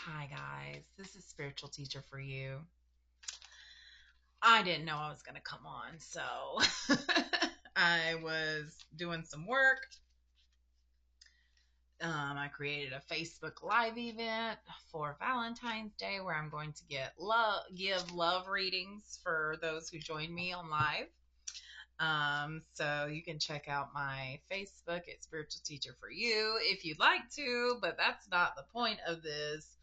Hi, guys. This is Spiritual Teacher for You. I didn't know I was going to come on, so I was doing some work. I created a Facebook Live event for Valentine's Day where I'm going to give love readings for those who join me on live. So you can check out my Facebook at Spiritual Teacher for You if you'd like to, but that's not the point of this.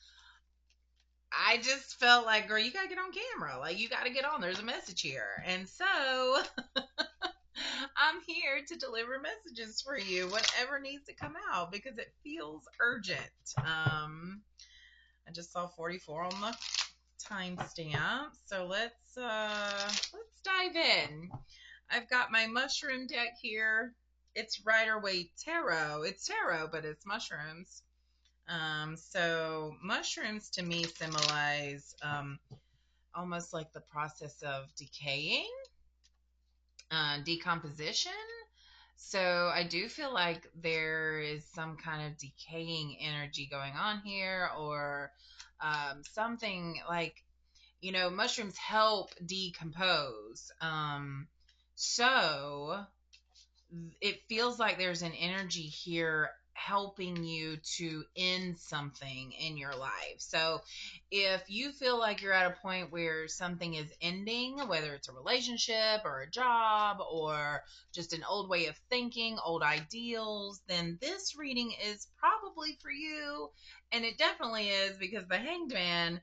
I just felt like, girl, you gotta get on camera. Like, you gotta get on. There's a message here. And so I'm here to deliver messages for you, whatever needs to come out, because it feels urgent. I just saw 44 on the timestamp. So let's dive in. I've got my mushroom deck here. It's Rider-Waite Tarot. It's tarot, but it's mushrooms. So mushrooms to me symbolize almost like the process of decaying, decomposition. So I do feel like there is some kind of decaying energy going on here, or something like, mushrooms help decompose. So it feels like there's an energy here helping you to end something in your life. So if you feel like you're at a point where something is ending, whether it's a relationship or a job or just an old way of thinking, old ideals, then this reading is probably for you. And it definitely is, because the Hanged Man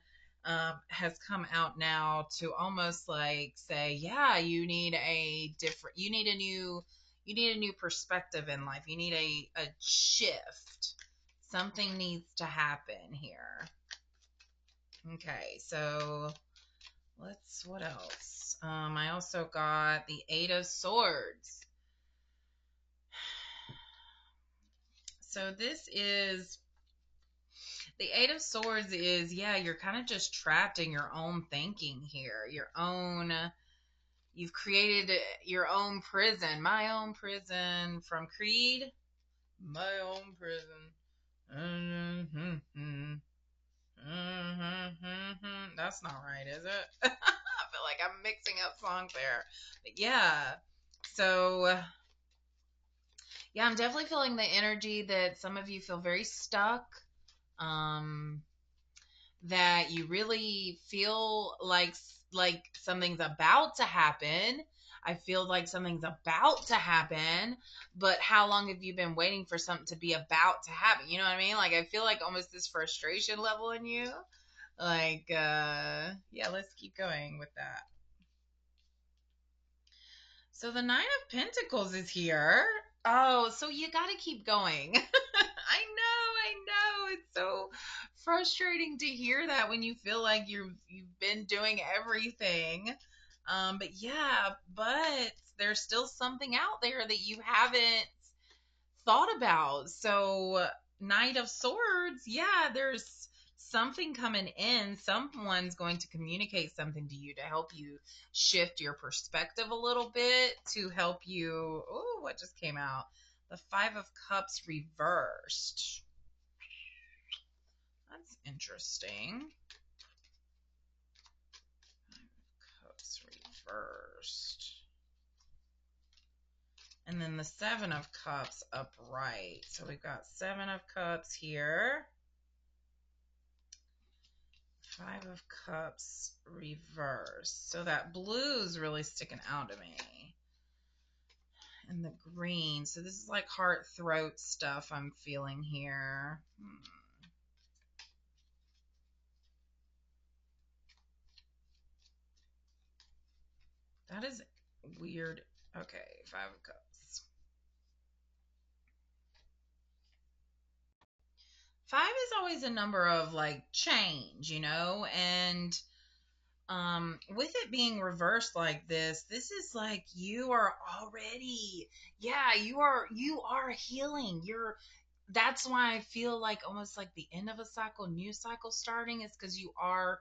has come out now to almost like say, yeah, you need a new perspective in life. You need a shift. Something needs to happen here. Okay, so what else? I also got the Eight of Swords. So this is, the Eight of Swords is, yeah, you're kind of just trapped in your own thinking here. You've created your own prison. My own prison from Creed. My own prison. That's not right, is it? I feel like I'm mixing up songs there. But yeah. So, yeah, I'm definitely feeling the energy that some of you feel very stuck. Um, that you really feel like something's about to happen. I feel like something's about to happen, but how long have you been waiting for something to be about to happen? You know what I mean? Like, I feel like almost this frustration level in you. Like, yeah, let's keep going with that. So the Nine of Pentacles is here. Oh, so you got to keep going. I know. It's so frustrating to hear that when you feel like you've been doing everything. But there's still something out there that you haven't thought about. So, Knight of Swords, yeah, there's something coming in. Someone's going to communicate something to you to help you shift your perspective a little bit, to help you. Oh, what just came out? The Five of Cups reversed. That's interesting. Five of Cups reversed. And then the Seven of Cups upright. So we've got Seven of Cups here. Five of Cups reversed. So that blue's really sticking out to me. And the green. So this is like heart, throat stuff I'm feeling here. That is weird. Okay, Five of Cups. Five is always a number of like change, and with it being reversed like this is like you are already, yeah, you are healing. That's why I feel like almost like the end of a cycle, new cycle starting, is because you are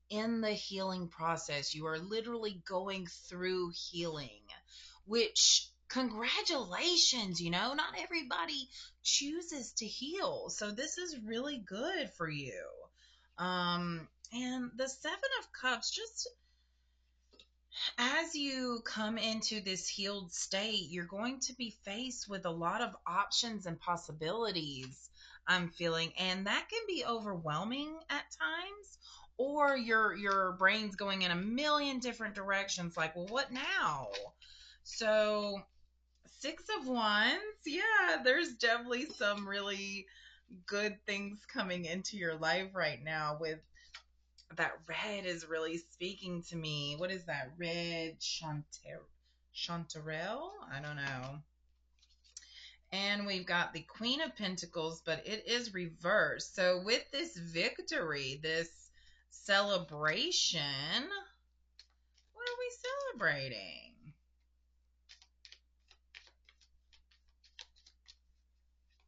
in the healing process. You are literally going through healing, which, congratulations, not everybody chooses to heal. So this is really good for you. And the Seven of Cups, just as you come into this healed state, you're going to be faced with a lot of options and possibilities, I'm feeling, and that can be overwhelming at times. Or your brain's going in a million different directions, like, well, what now? So, Six of Wands, yeah, there's definitely some really good things coming into your life right now. With that red is really speaking to me. What is that? Red chanterelle? I don't know. And we've got the Queen of Pentacles, but it is reversed. So with this victory, this celebration, what are we celebrating?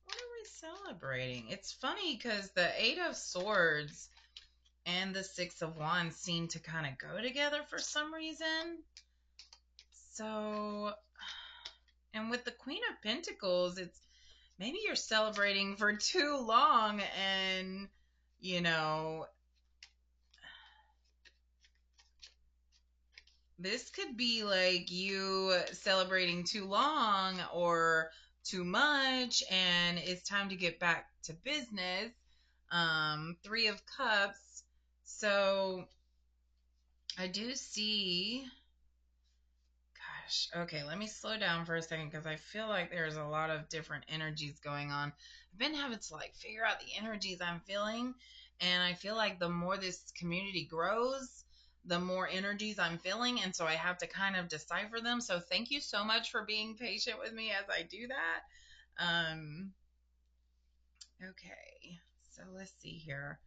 What are we celebrating? It's funny because the Eight of Swords and the Six of Wands seem to kind of go together for some reason. So, and with the Queen of Pentacles, it's maybe you're celebrating for too long, and, you know, this could be like you celebrating too long or too much, and it's time to get back to business. Three of Cups. So I do see. Gosh, okay, let me slow down for a second because I feel like there's a lot of different energies going on. I've been having to like figure out the energies I'm feeling, and I feel like the more this community grows, the more energies I'm feeling, and so I have to kind of decipher them. So thank you so much for being patient with me as I do that. Okay, so let's see here.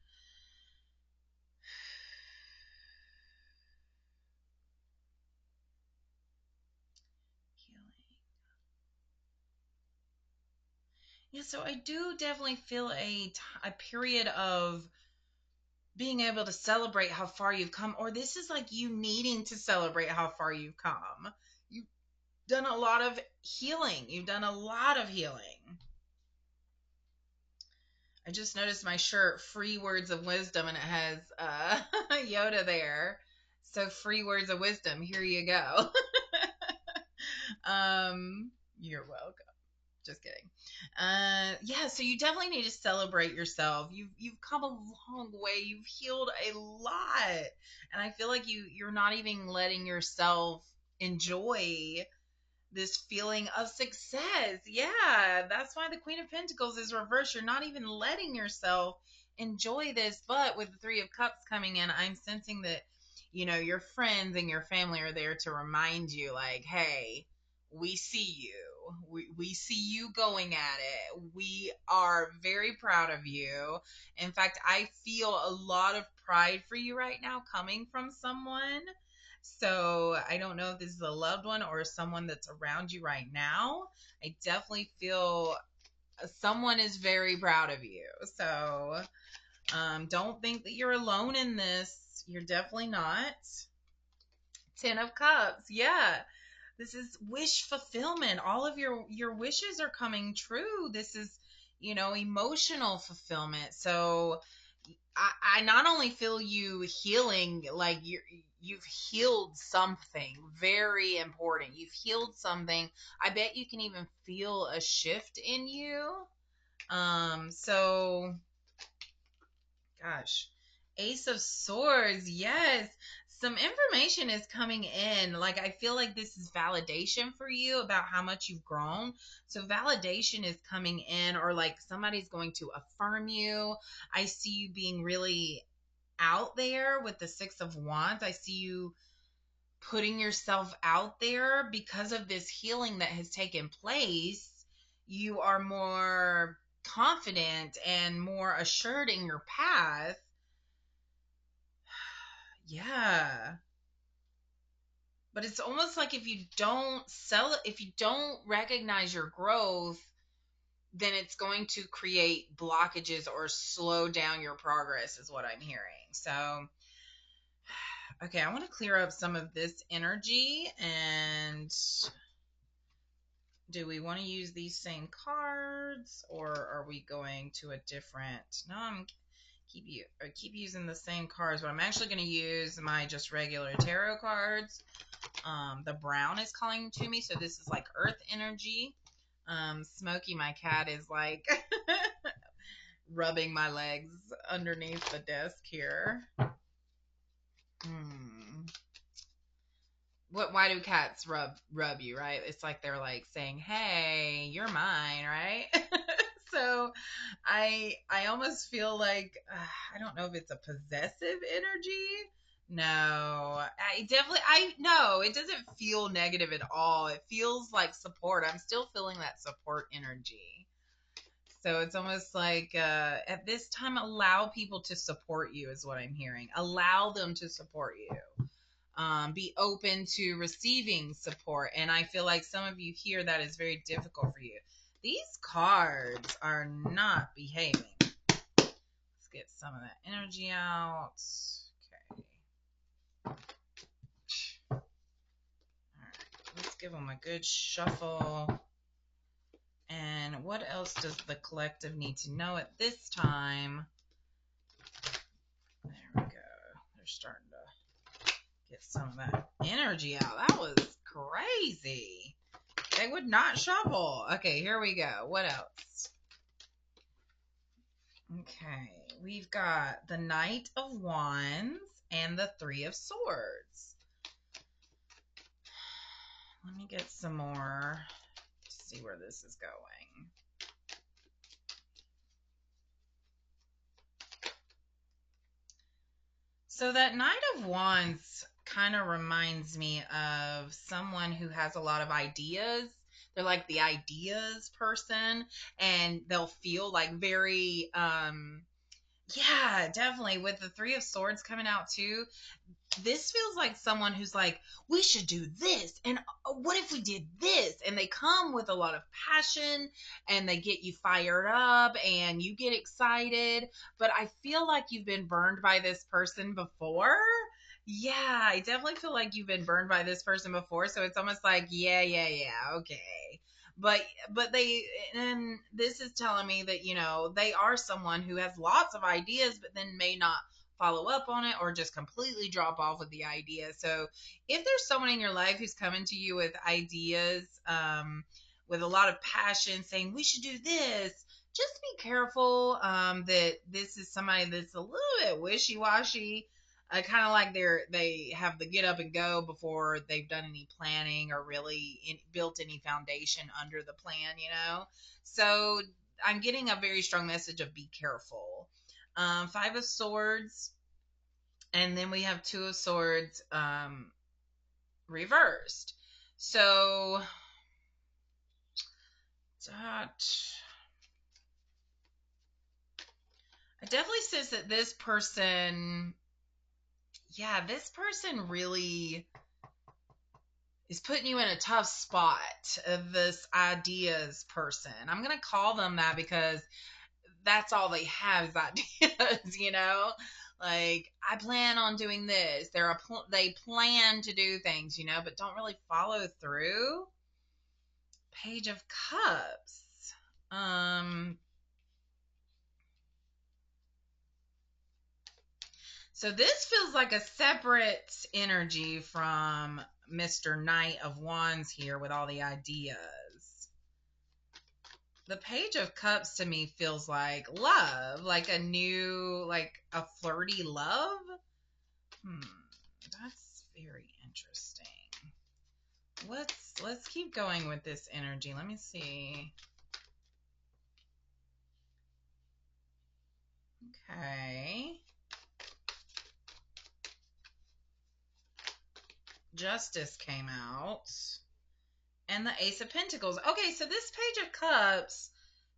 Healing. Yeah, so I do definitely feel a period of being able to celebrate how far you've come, or this is like you needing to celebrate how far you've come. You've done a lot of healing. You've done a lot of healing. I just noticed my shirt, Free Words of Wisdom, and it has Yoda there. So, free words of wisdom. Here you go. You're welcome. Just kidding. Yeah, so you definitely need to celebrate yourself. You've come a long way. You've healed a lot, and I feel like you're not even letting yourself enjoy this feeling of success. Yeah, that's why the Queen of Pentacles is reversed. You're not even letting yourself enjoy this. But with the Three of Cups coming in, I'm sensing that, your friends and your family are there to remind you, like, hey, we see you. We see you going at it. We are very proud of you. In fact, I feel a lot of pride for you right now coming from someone. So I don't know if this is a loved one or someone that's around you right now. I definitely feel someone is very proud of you. So don't think that you're alone in this. You're definitely not. Ten of Cups. Yeah. This is wish fulfillment. All of your wishes are coming true. This is, emotional fulfillment. So I not only feel you healing, like you've healed something very important. You've healed something. I bet you can even feel a shift in you. So gosh. Ace of Swords, yes. Some information is coming in. Like, I feel like this is validation for you about how much you've grown. So, validation is coming in, or like somebody's going to affirm you. I see you being really out there with the Six of Wands. I see you putting yourself out there because of this healing that has taken place. You are more confident and more assured in your path. Yeah. But it's almost like if you don't if you don't recognize your growth, then it's going to create blockages or slow down your progress, is what I'm hearing. So, okay, I want to clear up some of this energy. And do we want to use these same cards, or are we going to a different? No, I'm keep using the same cards, but I'm actually going to use my just regular tarot cards. The brown is calling to me, so this is like earth energy. Smokey, my cat, is like rubbing my legs underneath the desk here. Why do cats rub you, right? It's like they're like saying, "Hey, you're mine," right? So I almost feel like I don't know if it's a possessive energy. No, I no, it doesn't feel negative at all. It feels like support. I'm still feeling that support energy. So it's almost like at this time, allow people to support you, is what I'm hearing. Allow them to support you. Be open to receiving support. And I feel like some of you here, that is very difficult for you. These cards are not behaving. Let's get some of that energy out. Okay. All right. Let's give them a good shuffle. And what else does the collective need to know at this time? There we go. They're starting to get some of that energy out. That was crazy. They would not shuffle. Okay, here we go. What else? Okay, we've got the Knight of Wands and the Three of Swords. Let me get some more to see where this is going. So that Knight of Wands kind of reminds me of someone who has a lot of ideas. They're like the ideas person, and they'll feel like very yeah, definitely. With the Three of Swords coming out too, this feels like someone who's like, we should do this, and what if we did this? And they come with a lot of passion, and they get you fired up, and you get excited. But I feel like you've been burned by this person before. Yeah, I definitely feel like you've been burned by this person before. So it's almost like, yeah, okay. But they, and this is telling me that, they are someone who has lots of ideas, but then may not follow up on it or just completely drop off with the idea. So if there's someone in your life who's coming to you with ideas, with a lot of passion, saying we should do this, just be careful that this is somebody that's a little bit wishy-washy. Kind of like they have the get up and go before they've done any planning or really built any foundation under the plan. So I'm getting a very strong message of be careful. Five of Swords, and then we have Two of Swords reversed. So that I definitely says that this person really is putting you in a tough spot. This ideas person, I'm gonna call them that because that's all they have is ideas. Like, I plan on doing this. They plan to do things, but don't really follow through. Page of Cups. So this feels like a separate energy from Mr. Knight of Wands here with all the ideas. The Page of Cups to me feels like love, like a flirty love. That's very interesting. Let's keep going with this energy. Let me see. Okay. Justice came out. And the Ace of Pentacles. Okay, so this Page of Cups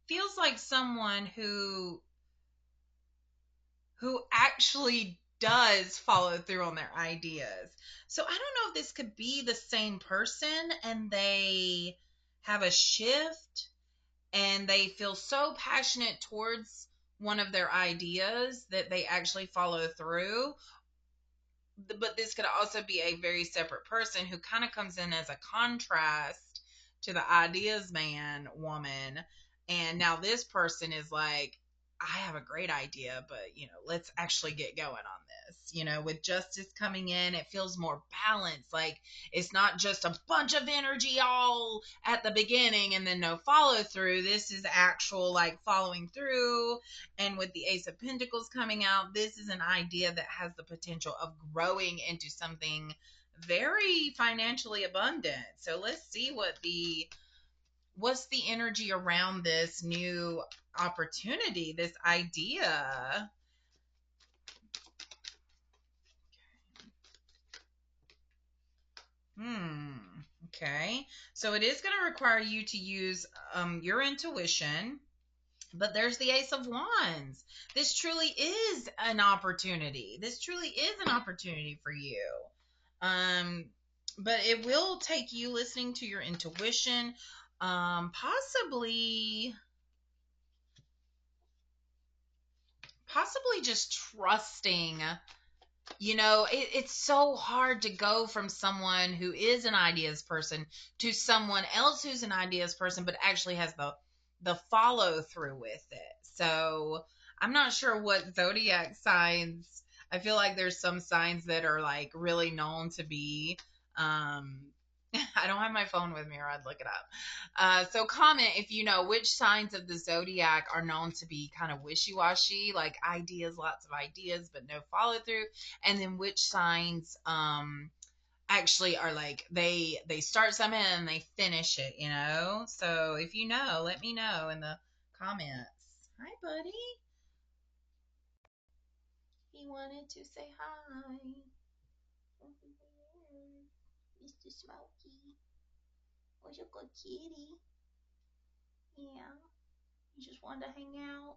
feels like someone who actually does follow through on their ideas. So I don't know if this could be the same person and they have a shift and they feel so passionate towards one of their ideas that they actually follow through. But this could also be a very separate person who kind of comes in as a contrast to the ideas man woman. And now this person is like, I have a great idea, but let's actually get going on this. With justice coming in, it feels more balanced. Like it's not just a bunch of energy all at the beginning and then no follow through. This is actual like following through. And with the Ace of Pentacles coming out, this is an idea that has the potential of growing into something very financially abundant. So let's see what's the energy around this new opportunity, this idea. Okay. So it is going to require you to use your intuition, but there's the Ace of Wands. This truly is an opportunity. This truly is an opportunity for you. Um, but it will take you listening to your intuition, possibly just trusting. It's so hard to go from someone who is an ideas person to someone else who's an ideas person, but actually has the follow through with it. So I'm not sure what zodiac signs. I feel like there's some signs that are like really known to be. Um, I don't have my phone with me, or I'd look it up. So comment if you know which signs of the zodiac are known to be kind of wishy-washy, like ideas, lots of ideas, but no follow through, and then which signs actually are like they start something and they finish it. So if you know, let me know in the comments. Hi, buddy. He wanted to say hi. Mr. Smokey. Oh, you good kitty. Yeah. You just wanted to hang out.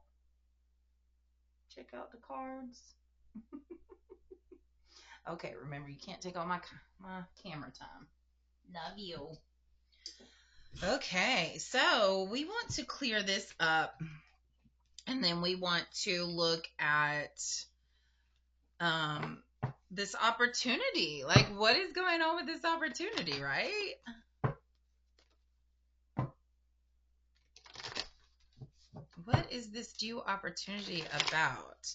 Check out the cards. Okay, remember you can't take all my camera time. Love you. Okay, so we want to clear this up, and then we want to look at this opportunity. Like, what is going on with this opportunity, right? What is this new opportunity about?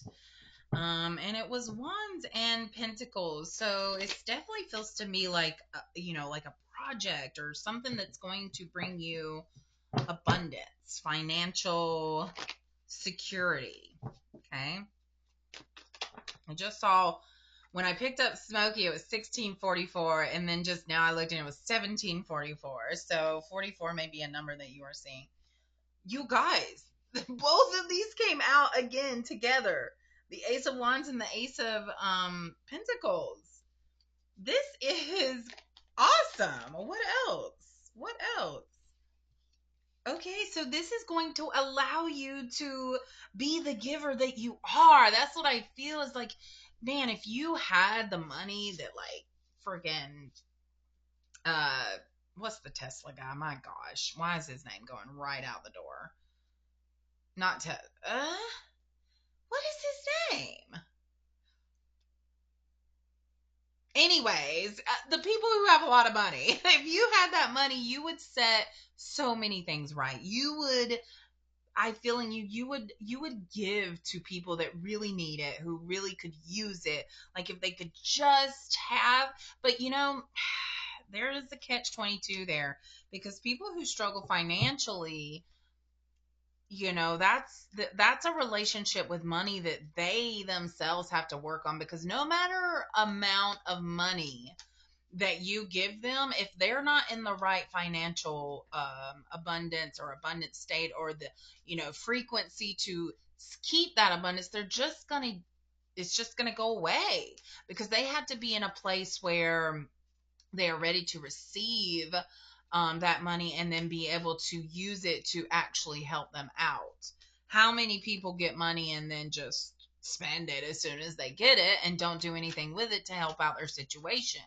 And it was Wands and Pentacles, so it definitely feels to me like like a project or something that's going to bring you abundance, financial security. Okay, I just saw when I picked up Smokey, it was 1644, and then just now I looked and it was 1744. So 44 may be a number that you are seeing. You guys, both of these came out again together. The Ace of Wands and the Ace of Pentacles. This is awesome. What else? What else? Okay, so this is going to allow you to be the giver that you are. That's what I feel is like, man, if you had the money that like friggin' uh what's the Tesla guy? My gosh, why is his name going right out the door? Not what is his name? Anyways, the people who have a lot of money, if you had that money, you would set so many things right. You would, I feel in you would give to people that really need it, who really could use it. Like if they could just have, but there is the catch 22 there, because people who struggle financially, that's a relationship with money that they themselves have to work on, because no matter amount of money that you give them, if they're not in the right financial abundance or abundant state, or the frequency to keep that abundance, it's just gonna go away, because they have to be in a place where they are ready to receive that money and then be able to use it to actually help them out. How many people get money and then just spend it as soon as they get it and don't do anything with it to help out their situation?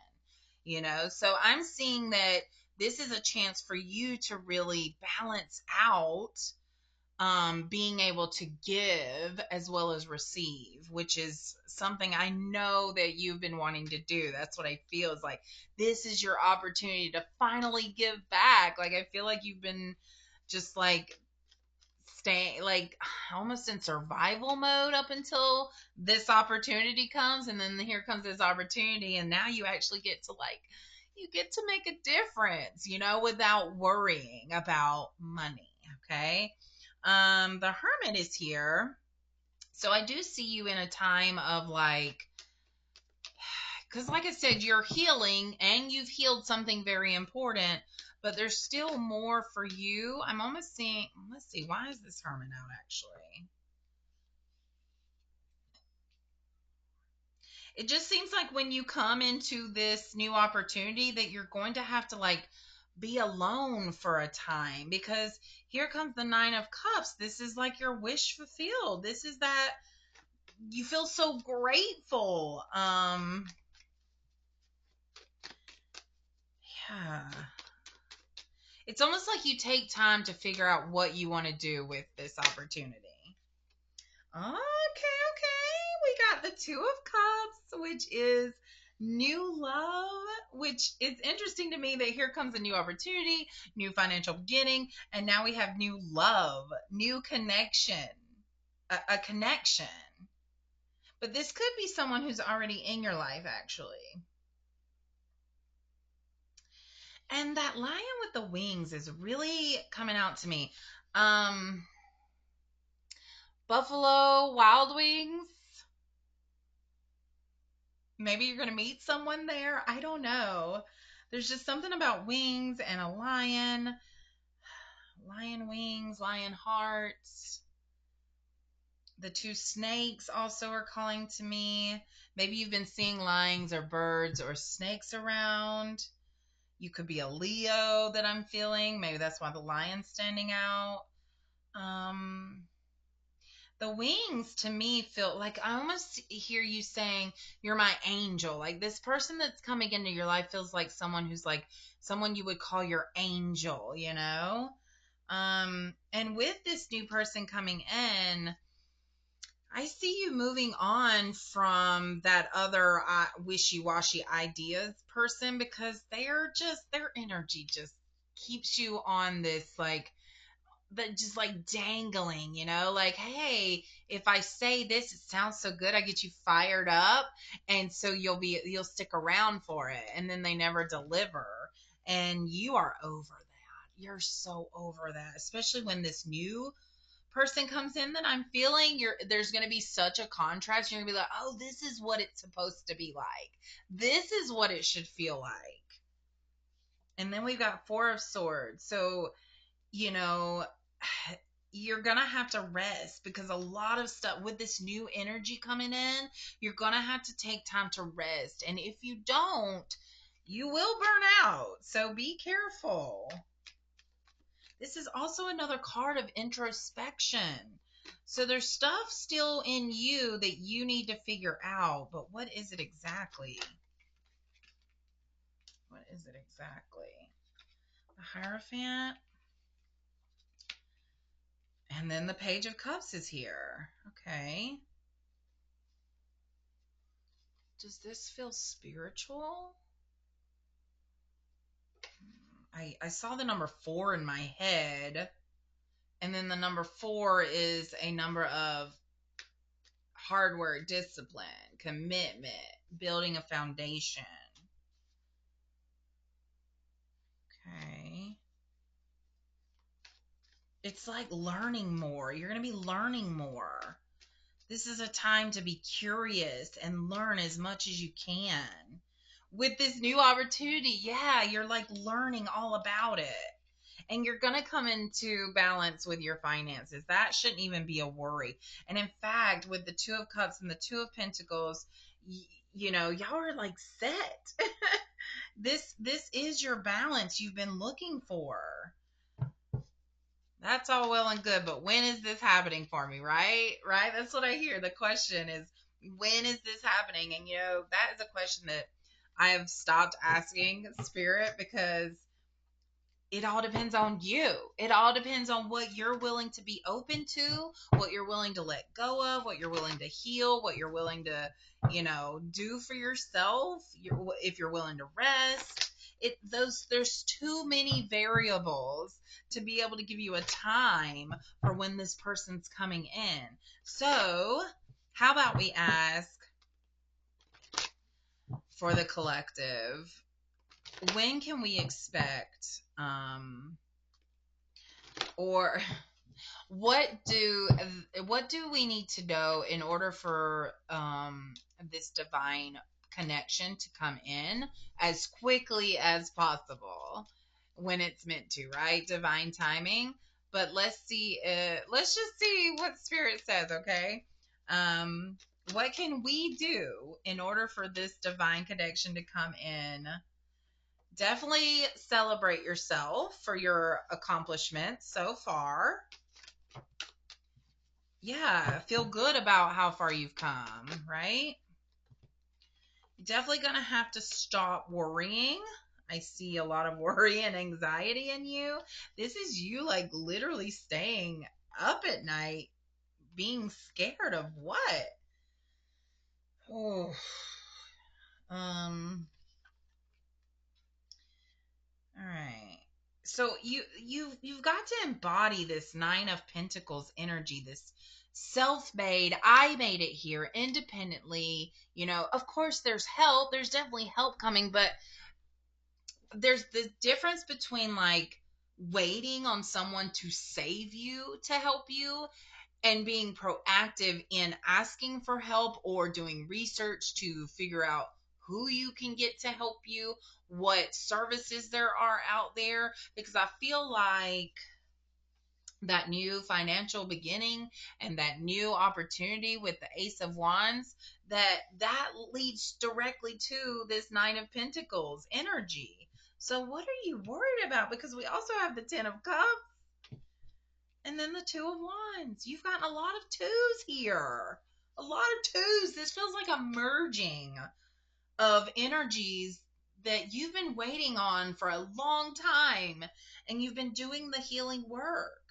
So I'm seeing that this is a chance for you to really balance out being able to give as well as receive, which is something I know that you've been wanting to do. That's what I feel is like, this is your opportunity to finally give back. Like, I feel like you've been just like staying like almost in survival mode up until this opportunity comes, and then here comes this opportunity, and now you actually get to make a difference, without worrying about money. Okay. The Hermit is here. So I do see you in a time of because like I said, you're healing and you've healed something very important, but there's still more for you. I'm almost seeing, let's see, why is this Hermit out actually? It just seems like when you come into this new opportunity that you're going to have to be alone for a time, because here comes the Nine of Cups. This is like your wish fulfilled. This is that you feel so grateful. Yeah. It's almost like you take time to figure out what you want to do with this opportunity. Okay, okay. We got the Two of Cups, which is new love, which is interesting to me that here comes a new opportunity, new financial beginning, and now we have new love, new connection, a connection. But this could be someone who's already in your life, actually. And that lion with the wings is really coming out to me. Buffalo Wild Wings. Maybe you're going to meet someone there. I don't know. There's just something about wings and a lion. Lion wings, lion hearts. The two snakes also are calling to me. Maybe you've been seeing lions or birds or snakes around. You could be a Leo that I'm feeling. Maybe that's why the lion's standing out. The wings to me feel like I almost hear you saying you're my angel. Like this person that's coming into your life feels like someone who's like someone you would call your angel, And with this new person coming in, I see you moving on from that other wishy-washy ideas person, because their energy just keeps you on this that just dangling, like, hey, if I say this, it sounds so good, I get you fired up, and so you'll stick around for it, and then they never deliver, and you are over that. You're so over that, especially when this new person comes in that I'm feeling there's going to be such a contrast. You're going to be like, oh, this is what it's supposed to be like. This is what it should feel like. And then we've got Four of Swords. So, you know, you're going to have to rest, because a lot of stuff with this new energy coming in, you're going to have to take time to rest. And if you don't, you will burn out. So be careful. This is also another card of introspection. So there's stuff still in you that you need to figure out, but what is it exactly? What is it exactly? The Hierophant. And then the Page of Cups is here. Okay. Does this feel spiritual? I saw the number 4 in my head. And then the number 4 is a number of hard work, discipline, commitment, building a foundation. Okay. It's like learning more. You're going to be learning more. This is a time to be curious and learn as much as you can. With this new opportunity, yeah, you're learning all about it. And you're going to come into balance with your finances. That shouldn't even be a worry. And in fact, with the Two of Cups and the Two of Pentacles, y'all are set. This is your balance you've been looking for. That's all well and good, but when is this happening for me, right? Right? That's what I hear. The question is, when is this happening? And that is a question that I have stopped asking Spirit, because it all depends on you. It all depends on what you're willing to be open to, what you're willing to let go of, what you're willing to heal, what you're willing to, do for yourself. If you're willing to rest, There's too many variables to be able to give you a time for when this person's coming in. So how about we ask for the collective, when can we expect, or what do we need to know in order for this divine connection to come in as quickly as possible when it's meant to, right? Divine timing. But let's just see what spirit says, okay? um what can we do in order for this divine connection to come in? Definitely celebrate yourself for your accomplishments so far. Yeah, feel good about how far you've come, right? You're definitely going to have to stop worrying. I see a lot of worry and anxiety in you. This is you, like, literally staying up at night being scared of what? Oh. All right. So you've got to embody this 9 of Pentacles energy, this self-made, I made it here independently. Of course there's help. There's definitely help coming, but there's the difference between, like, waiting on someone to save you, to help you, and being proactive in asking for help or doing research to figure out who you can get to help you, what services there are out there. Because I feel like that new financial beginning and that new opportunity with the Ace of Wands, that leads directly to this 9 of Pentacles energy. So what are you worried about? Because we also have the 10 of Cups and then the 2 of Wands. You've gotten a lot of twos here. A lot of twos. This feels like a merging of energies that you've been waiting on for a long time, and you've been doing the healing work.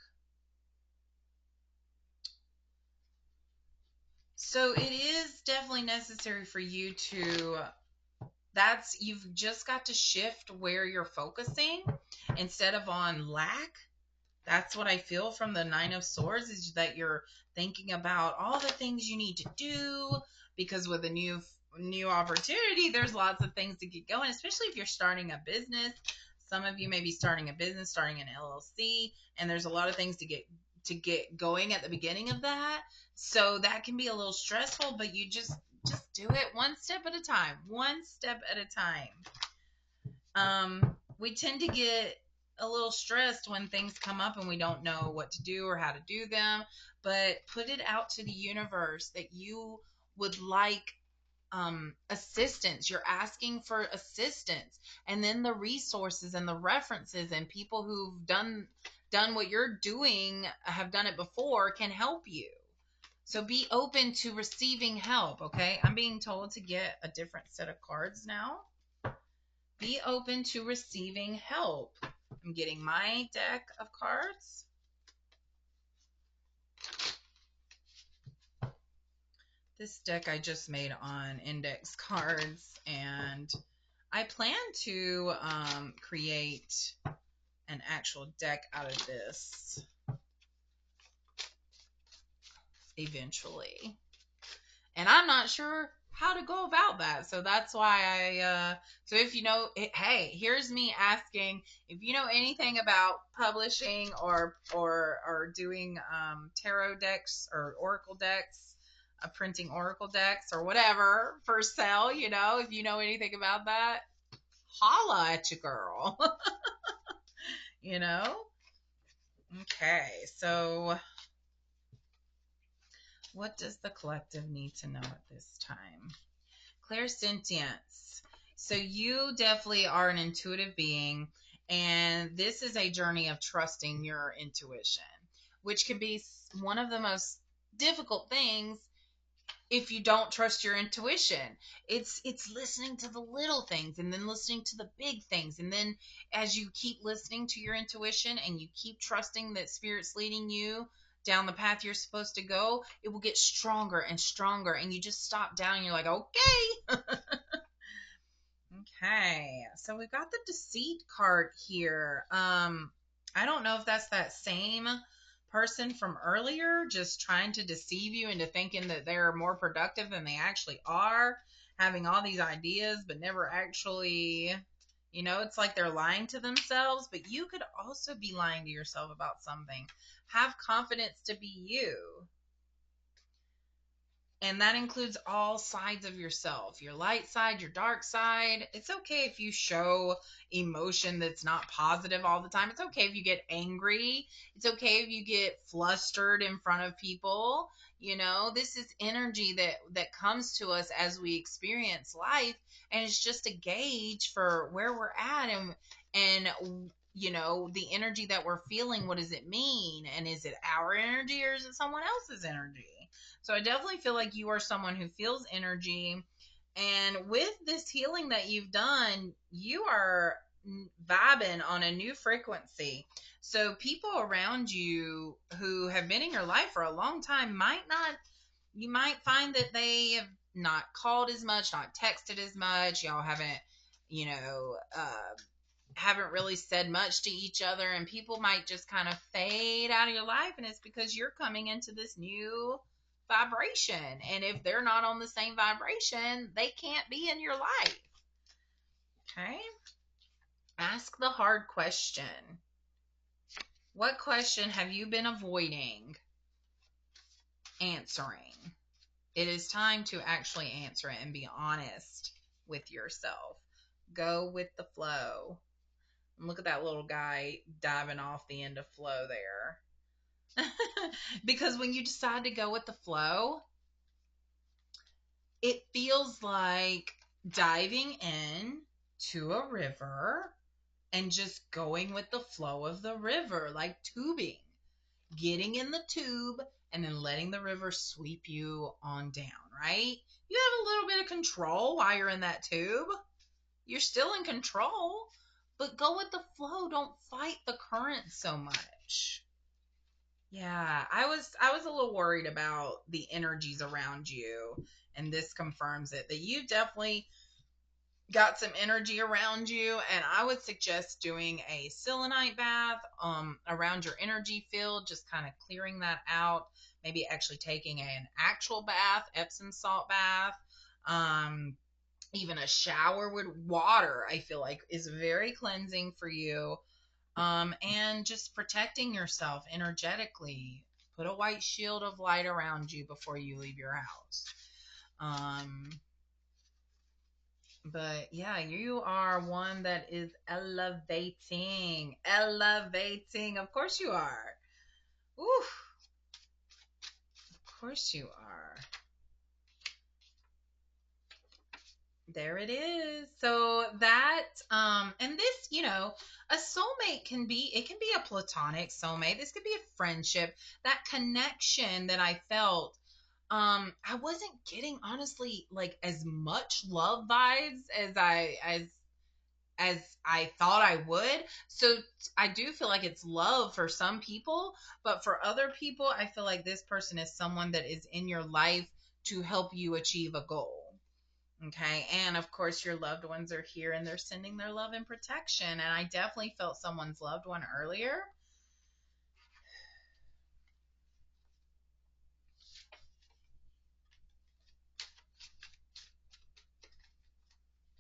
So it is definitely necessary for you to, you've just got to shift where you're focusing instead of on lack. That's what I feel from the 9 of Swords, is that you're thinking about all the things you need to do, because with a new opportunity, there's lots of things to get going, especially if you're starting a business. Some of you may be starting a business, starting an LLC, and there's a lot of things to get going at the beginning of that. So that can be a little stressful, but you just do it one step at a time. One step at a time. We tend to get a little stressed when things come up and we don't know what to do or how to do them, but put it out to the universe that you would like assistance. You're asking for assistance, and then the resources and the references and people who've done what you're doing, have done it before, can help you. So be open to receiving help. Okay, I'm being told to get a different set of cards now. Be open to receiving help. I'm getting my deck of cards. This deck I just made on index cards, and I plan to create an actual deck out of this eventually. And I'm not sure how to go about that. So that's why so if you know, hey, here's me asking if you know anything about publishing or doing tarot decks or oracle decks, printing oracle decks or whatever for sale, if you know anything about that, holla at your girl. you know? Okay, so what does the collective need to know at this time? Clairsentience. So you definitely are an intuitive being, and this is a journey of trusting your intuition, which can be one of the most difficult things if you don't trust your intuition. It's listening to the little things and then listening to the big things, and then as you keep listening to your intuition and you keep trusting that spirit's leading you down the path you're supposed to go, it will get stronger and stronger, and you just stop down and you're like, okay. Okay, so we got the deceit card here. I don't know if that's that same person from earlier, just trying to deceive you into thinking that they're more productive than they actually are, having all these ideas, but never actually, it's like they're lying to themselves, but you could also be lying to yourself about something. Have confidence to be you. And that includes all sides of yourself, your light side, your dark side. It's okay if you show emotion that's not positive all the time. It's okay if you get angry. It's okay if you get flustered in front of people. This is energy that comes to us as we experience life, and it's just a gauge for where we're at, and the energy that we're feeling. What does it mean? And is it our energy or is it someone else's energy? So I definitely feel like you are someone who feels energy. And with this healing that you've done, you are vibing on a new frequency. So people around you who have been in your life for a long time you might find that they have not called as much, not texted as much. Y'all you know, uh, haven't really said much to each other, and people might just kind of fade out of your life, and it's because you're coming into this new vibration, and if they're not on the same vibration, they can't be in your life. Okay, ask the hard question. What question have you been avoiding answering? It is time to actually answer it and be honest with yourself. Go with the flow. Look at that little guy diving off the end of flow there. Because when you decide to go with the flow, it feels like diving in to a river and just going with the flow of the river, like tubing, getting in the tube and then letting the river sweep you on down, right? You have a little bit of control while you're in that tube. You're still in control, but go with the flow. Don't fight the current so much. Yeah, I was a little worried about the energies around you, and this confirms it, that you definitely got some energy around you, and I would suggest doing a selenite bath around your energy field, just kind of clearing that out, maybe actually taking an actual bath, Epsom salt bath. Even a shower with water, I feel like, is very cleansing for you. And just protecting yourself energetically. Put a white shield of light around you before you leave your house. Um, but yeah, you are one that is elevating. Elevating. Of course you are. Oof. Of course you are. There it is. So that and this, a soulmate it can be a platonic soulmate. This could be a friendship. That connection that I felt, I wasn't getting, honestly, like as much love vibes as I thought I would. So I do feel like it's love for some people, but for other people, I feel like this person is someone that is in your life to help you achieve a goal. Okay. And of course, your loved ones are here and they're sending their love and protection. And I definitely felt someone's loved one earlier.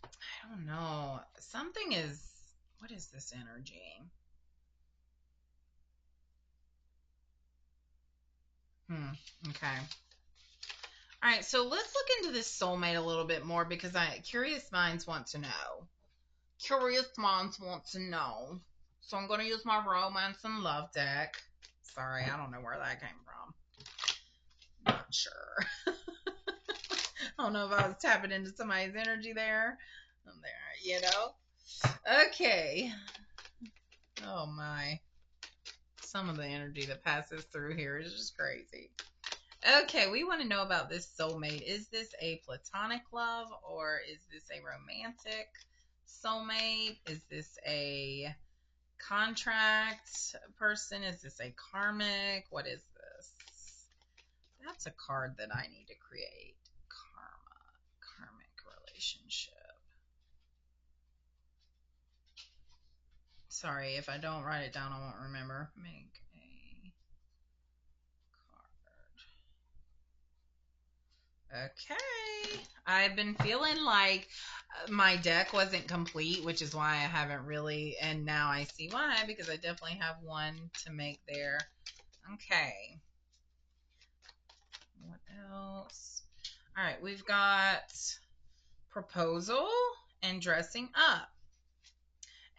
I don't know. What is this energy? Okay. All right. So let's look into this soulmate a little bit more, because curious minds want to know. Curious minds want to know. So I'm going to use my romance and love deck. Sorry, I don't know where that came from. Not sure. I don't know if I was tapping into somebody's energy there. Okay. Oh my. Some of the energy that passes through here is just crazy. Okay, we want to know about this soulmate. Is this a platonic love, or is this a romantic soulmate? Is this a contract person? Is this a karmic? What is this? That's a card that I need to create. Karmic relationship. Sorry, if I don't write it down, I won't remember. Make a card. Okay. I've been feeling like my deck wasn't complete, which is why I haven't really, and now I see why, because I definitely have one to make there. Okay. What else? All right, we've got proposal and dressing up.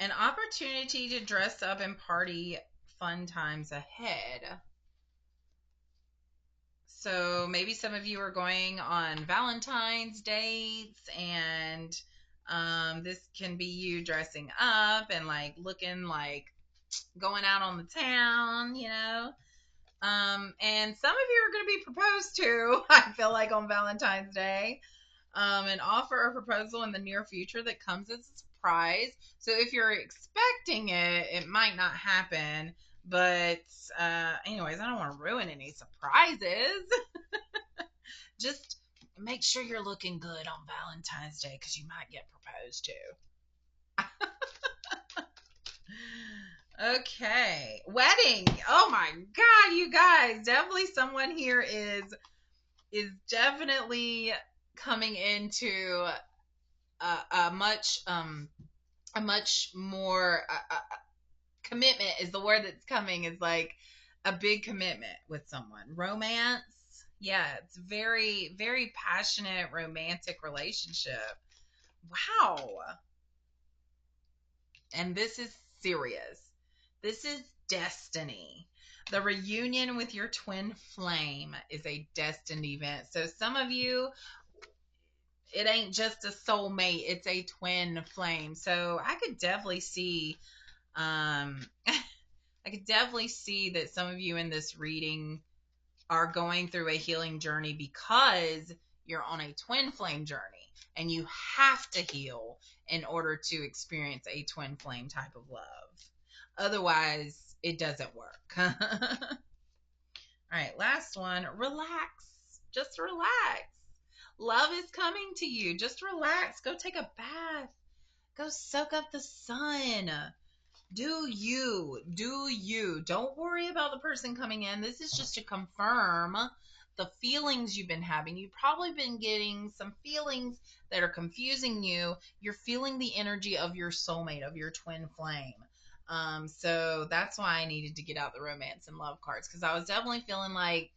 An opportunity to dress up and party, fun times ahead. So maybe some of you are going on Valentine's dates, and this can be you dressing up and like looking like going out on the town, you know. And some of you are going to be proposed to, I feel like, on Valentine's Day. An offer or proposal in the near future that comes as a surprise. So if you're expecting it, it might not happen. But, anyways, I don't want to ruin any surprises. Just make sure you're looking good on Valentine's Day because you might get proposed to. Okay. Wedding. Oh my God, you guys. Definitely someone here is definitely coming into a much more commitment is the word that's coming, is like a big commitment with someone. Romance. Yeah, it's very, very passionate, romantic relationship. Wow. And this is serious. This is destiny. The reunion with your twin flame is a destined event. So some of you, it ain't just a soulmate, it's a twin flame. So I could definitely see I could definitely see that some of you in this reading are going through a healing journey because you're on a twin flame journey, and you have to heal in order to experience a twin flame type of love. Otherwise, it doesn't work. All right, last one. Relax. Just relax. Love is coming to you. Just relax. Go take a bath. Go soak up the sun. Do you. Do you. Don't worry about the person coming in. This is just to confirm the feelings you've been having. You've probably been getting some feelings that are confusing you. You're feeling the energy of your soulmate, of your twin flame. So that's why I needed to get out the romance and love cards, because I was definitely feeling like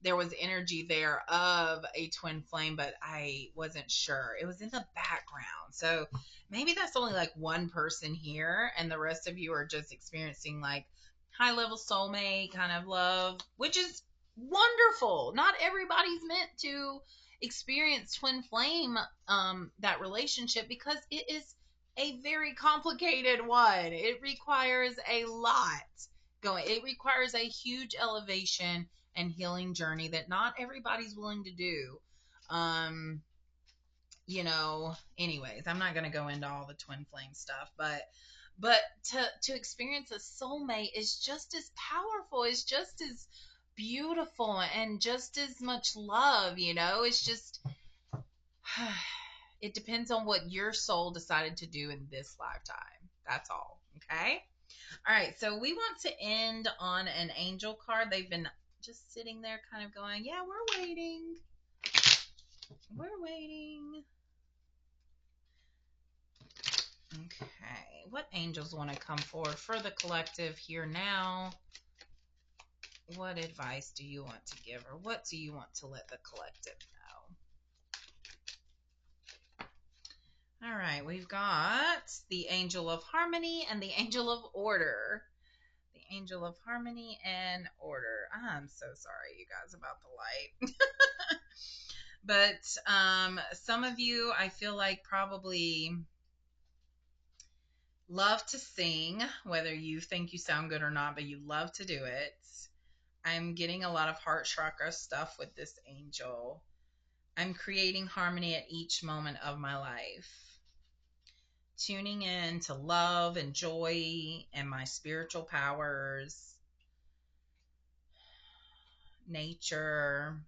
there was energy there of a twin flame, but I wasn't sure. It was in the background. So maybe that's only like one person here, and the rest of you are just experiencing like high level soulmate kind of love, which is wonderful. Not everybody's meant to experience twin flame, that relationship, because it is a very complicated one. It requires a lot going. It requires a huge elevation and healing journey that not everybody's willing to do. Um, Anyways, I'm not going to go into all the twin flame stuff, but to experience a soulmate is just as powerful, is just as beautiful, and just as much love. It's just it depends on what your soul decided to do in this lifetime. That's all. Okay. All right, so we want to end on an angel card. They've been just sitting there kind of going, yeah, we're waiting. We're waiting. Okay, what angels want to come forward for the collective here now? What advice do you want to give, or what do you want to let the collective know? All right, we've got the angel of harmony and the angel of order. The angel of harmony and order. I'm so sorry, you guys, about the light. But some of you, I feel like, probably love to sing, whether you think you sound good or not, but you love to do it. I'm getting a lot of heart chakra stuff with this angel. I'm creating harmony at each moment of my life. Tuning in to love and joy and my spiritual powers. Nature.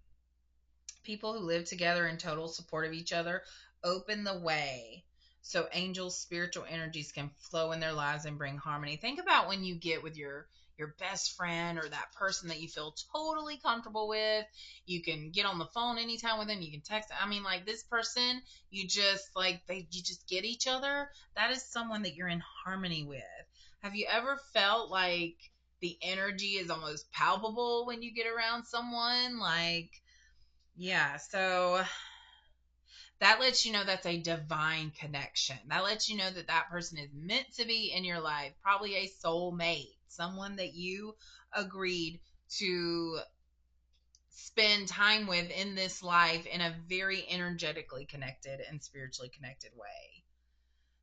People who live together in total support of each other open the way so angels, spiritual energies can flow in their lives and bring harmony. Think about when you get with your best friend or that person that you feel totally comfortable with. You can get on the phone anytime with them. You can text. I mean, like this person, you just like you just get each other. That is someone that you're in harmony with. Have you ever felt like the energy is almost palpable when you get around someone? Like, yeah. So that lets you know that's a divine connection. That lets you know that that person is meant to be in your life, probably a soulmate, someone that you agreed to spend time with in this life in a very energetically connected and spiritually connected way.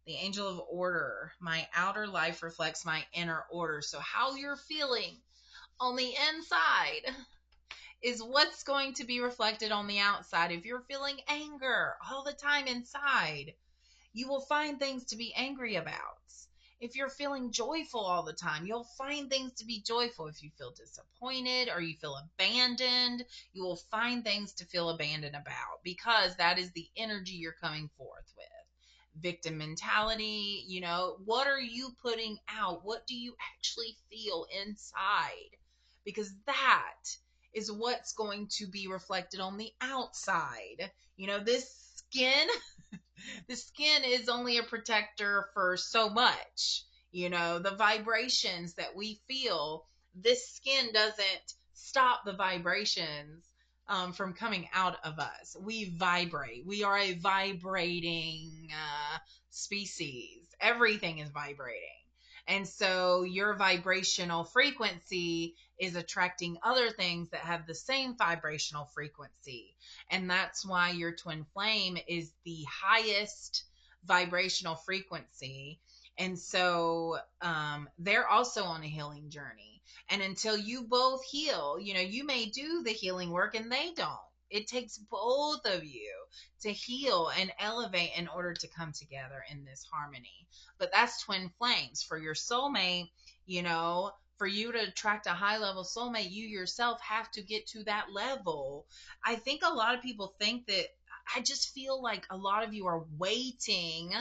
The angel of order. My outer life reflects my inner order. So, how you're feeling on the inside is what's going to be reflected on the outside. If you're feeling anger all the time inside, you will find things to be angry about. If you're feeling joyful all the time, you'll find things to be joyful. If you feel disappointed or you feel abandoned, you will find things to feel abandoned about because that is the energy you're coming forth with. Victim mentality, what are you putting out? What do you actually feel inside? Because that is what's going to be reflected on the outside. This skin the skin is only a protector for so much. The vibrations that we feel, this skin doesn't stop the vibrations from coming out of us. We vibrate. We are a vibrating species. Everything is vibrating. And so your vibrational frequency is attracting other things that have the same vibrational frequency. And that's why your twin flame is the highest vibrational frequency. And so they're also on a healing journey. And until you both heal, you may do the healing work and they don't. It takes both of you to heal and elevate in order to come together in this harmony. But that's twin flames. For your soulmate, for you to attract a high level soulmate, you yourself have to get to that level. I think a lot of people think that, I just feel like a lot of you are waiting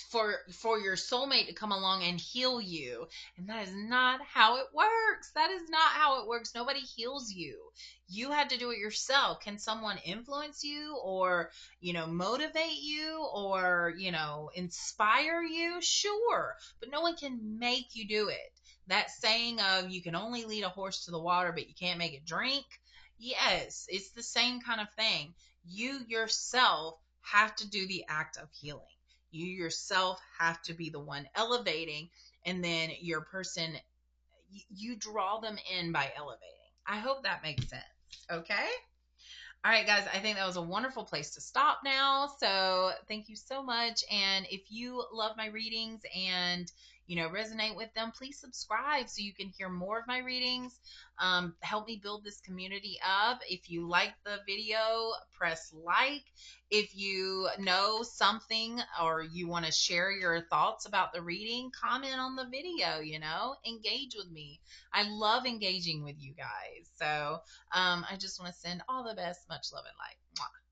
for your soulmate to come along and heal you, and that is not how it works. That is not how it works. Nobody heals you. You had to do it yourself. Can someone influence you or motivate you or inspire you? Sure, but no one can make you do it. That saying of you can only lead a horse to the water but you can't make it drink, yes, it's the same kind of thing. You yourself have to do the act of healing. You yourself have to be the one elevating, and then your person, you draw them in by elevating. I hope that makes sense. Okay. All right, guys, I think that was a wonderful place to stop now. So thank you so much. And if you love my readings and resonate with them, please subscribe so you can hear more of my readings. Help me build this community up. If you like the video, press like. If you know something or you want to share your thoughts about the reading, comment on the video, engage with me. I love engaging with you guys. So I just want to send all the best. Much love and light. Mwah.